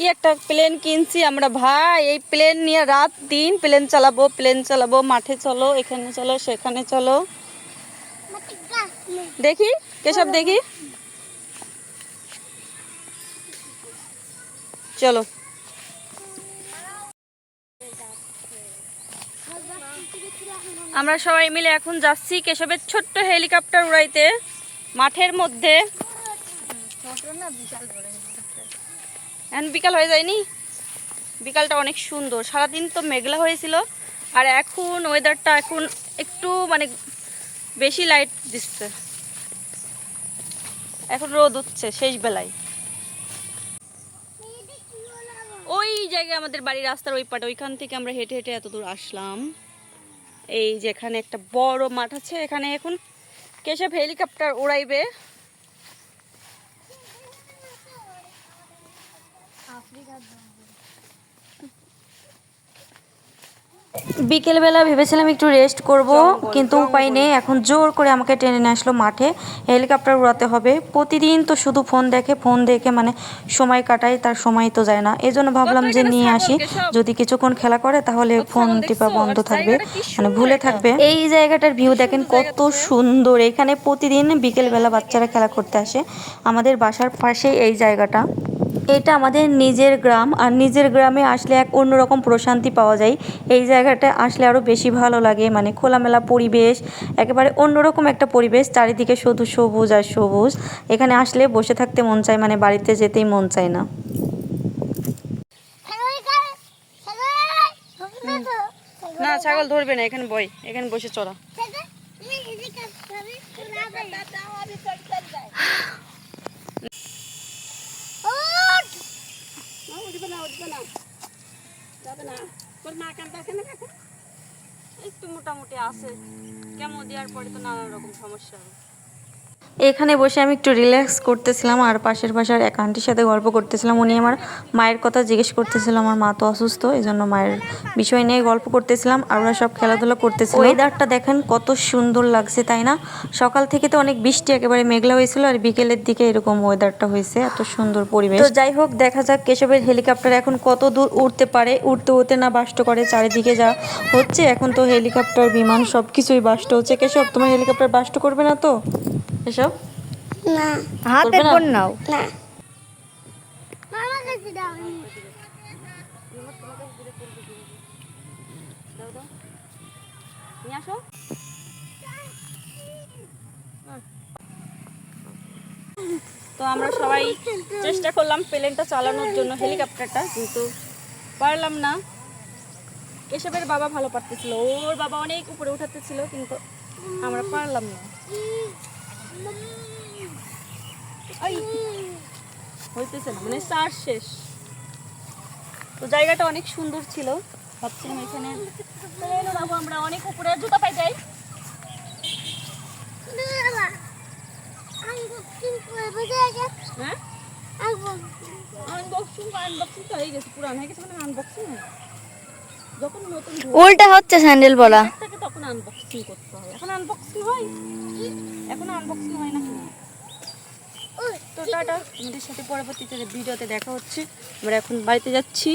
কি একটা প্লেন কিনছি আমরা ভাই, এই প্লেন নিয়ে রাত দিন প্লেন চালাবো, মাঠে চলো, এখানে চলো, সেখানে চলো। দেখি কেশব, দেখি, চলো। আমরা সবাই মিলে এখন যাচ্ছি কেশবের ছোট্ট হেলিকপ্টার উড়াইতে মাঠের মধ্যে। এখন বিকাল হয়ে যায়নি? বিকালটা অনেক সুন্দর, সারাদিন তো মেঘলা হয়েছিল, আর এখন ওয়েদারটা এখন একটু মানে বেশি লাইট দিচ্ছে, এখন রোদ উঠছে শেষ বেলায়। ওই জায়গায় আমাদের বাড়ির রাস্তার ওই পাটে, ওইখান থেকে আমরা হেঁটে হেঁটে এত দূর আসলাম। এই যে এখানে একটা বড় মাঠ আছে, এখানে এখন কেশব হেলিকপ্টার উড়াইবে। বিকেলবেলা ভেবেছিলাম একটু রেস্ট করব, কিন্তু উপায় নেই, এখন জোর করে আমাকে টেনে নিয়ে আসলো মাঠে। হেলিকপ্টার উড়াতে হবে। প্রতিদিন তো শুধু ফোন দেখে মানে সময় কাটাই, তার সময় তো যায় না। এই জন্য ভাবলাম যে নিয়ে আসি, যদি কিছুক্ষণ খেলা করে তাহলে ফোন টিপা বন্ধ থাকবে, মানে ভুলে থাকবে। এই জায়গাটার ভিউ দেখেন কত সুন্দর। এখানে প্রতিদিন বিকেলবেলা বাচ্চারা খেলা করতে আসে। আমাদের বাসার পাশে এই জায়গাটা, এটা আমাদের নিজের গ্রাম, আর নিজের গ্রামে আসলে এক অন্যরকম প্রশান্তি পাওয়া যায়। এই জায়গাটা আসলে আরও বেশি ভালো লাগে, মানে খোলামেলা পরিবেশ, একেবারে অন্যরকম একটা পরিবেশ, চারিদিকে শুধু সবুজ আর সবুজ। এখানে আসলে বসে থাকতে মন চায়, মানে বাড়িতে যেতেই মন চায় না। না, ছাগল ধরবে না, এখানে বই, এখানে বসে চড়া। একটু মোটামুটি আছে, কেমন দেওয়ার পরে তো নানা রকম সমস্যা হবে। এখানে বসে আমি একটু রিল্যাক্স করতেছিলাম, আর পাশের বাসার এক আন্টির সাথে গল্প করতেছিলাম। উনি আমার মায়ের কথা জিজ্ঞেস করতেছিল, আমার মা তো অসুস্থ, এই জন্য মায়ের বিষয় নিয়ে গল্প করতেছিলাম, আর ওরা সব খেলাধুলা করতেছিল। ওয়েদারটা দেখেন কত সুন্দর লাগছে, তাই না? সকাল থেকে তো অনেক বৃষ্টি, একেবারে মেঘলা হয়েছিল, আর বিকেলের দিকে এরকম ওয়েদারটা হয়েছে, এত সুন্দর পরিবেশ। তো যাই হোক, দেখা যাক কেশবের হেলিকপ্টার এখন কত দূর উঠতে পারে। উঠতে না বাষ্ট করে, চারিদিকে যা হচ্ছে এখন, তো হেলিকপ্টার বিমান সব কিছুই বাষ্ট হচ্ছে। কেশব, তোমার হেলিকপ্টার বাষ্ট করবে না তো? এসব না, হাতে ফোন নাও না। তো আমরা সবাই চেষ্টা করলাম প্লেনটা চালানোর জন্য, হেলিকপ্টারটা, কিন্তু পারলাম না। কেশবের বাবা ভালো পারতেছিল, ওর বাবা অনেক উপরে উঠাতেছিল, কিন্তু আমরা পারলাম না। হইতেছে না, মানে চার্জ শেষ। তো জায়গাটা অনেক সুন্দর ছিল, ভাবছিলাম এখানে আমরা অনেক উপরে, জুতা পাই যাই। উল্টা হচ্ছে স্যান্ডেল বলা, তখন আনবক্সিং করতে হবে। এখন আনবক্সিং হয়, এখন আনবক্সিং হয় না। তো টাটা, আমাদের সাথে পরবর্তীতে ভিডিওতে দেখা হচ্ছে। আমরা এখন বাড়িতে যাচ্ছি।